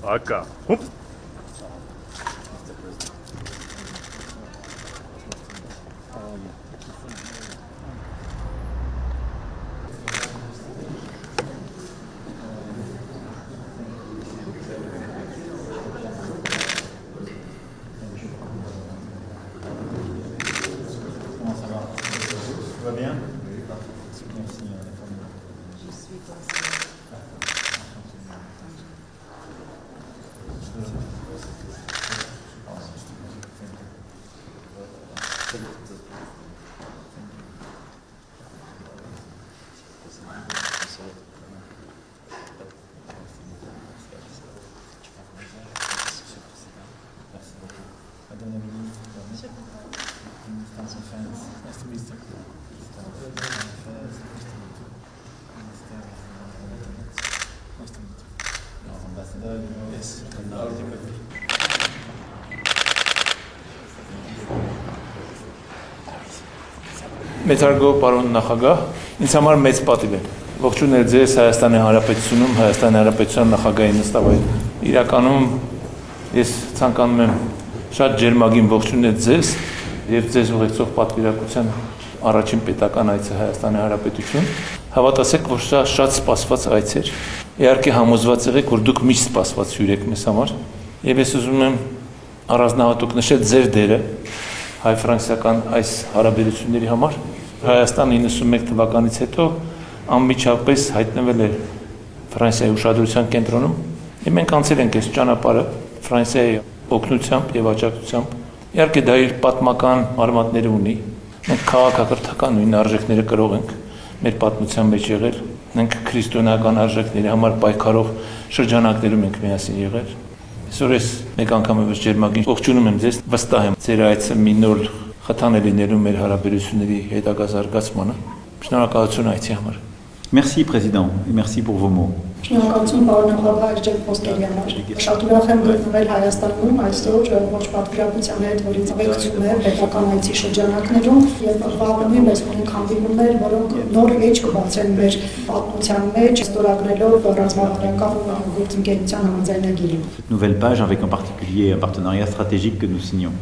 Ակա, հուպ։ Va bien? Nice to meet you. Ambassador, yes. Մեծարգո պարոն նախագահ, ինձ համար մեծ պատիվ է։ Ողջունել ձեզ Հայաստանի Հանրապետությունում, Հայաստանի Հանրապետության նախագահի նստավայրում։ Իրականում ես ցանկանում եմ շատ ջերմագին ողջունել ձեզ եւ ձեզ ուղեկցող պատվիրակության առաջին պետական այցը Հայաստանի Հանրապետություն։ Հավատացեք, որ սա շատ սպասված այց էր։ Իհարկե համոզված եղեք, որ դուք միշտ սպասված հյուր եք մեզ համար։ Եվ ես ուզում եմ առանձնահատուկ նշել ձեր դերը հայ-ֆրանսիական այս հարաբերությունների համար։ Հայաստանը 91 թվականից հետո անմիջապես հայտնվել է Ֆրանսիայի ուշադրության կենտրոնում։ Եվ մենք անցել ենք այս ճանապարհը Ֆրանսիայի օգնությամբ եւ աջակցությամբ։ Իհարկե դա իր պատմական արմատները ունի։ Մենք քաղաքակրթական նույն արժեքները կրող ենք մեր պատմության մեջ եղել։ Մենք քրիստոնեական արժեքների համար պայքարող շրջանակներում ենք միասին եղել։ Այսօր ես մեկ անգամ եւս ջերմագին ողջունում եմ ձեզ, վստահ եմ ձեր այցը մի նոր խթան է լինելու մեր հարաբերությունների հետագա զարգացմանը։ Շնորհակալություն այցի համար։ Merci, Président, et merci pour vos mots. Շնորհակալություն պարոն նախագահ Ջեփ Պոստերի համար։ Շատ ուրախ եմ գտնվել Հայաստանում այսօր ոչ պատվիրակության հետ, որից ղեկցում է պետական այցի շրջանակներում եւ վաղուց մեզ ունենք հանդիպումներ, որոնք նոր էջ կբացեն մեր պատմության մեջ, ստորագրելով ռազմավարական գործընկերության համաձայնագիրը։ Cette nouvelle page avec en particulier un partenariat stratégique que nous signons.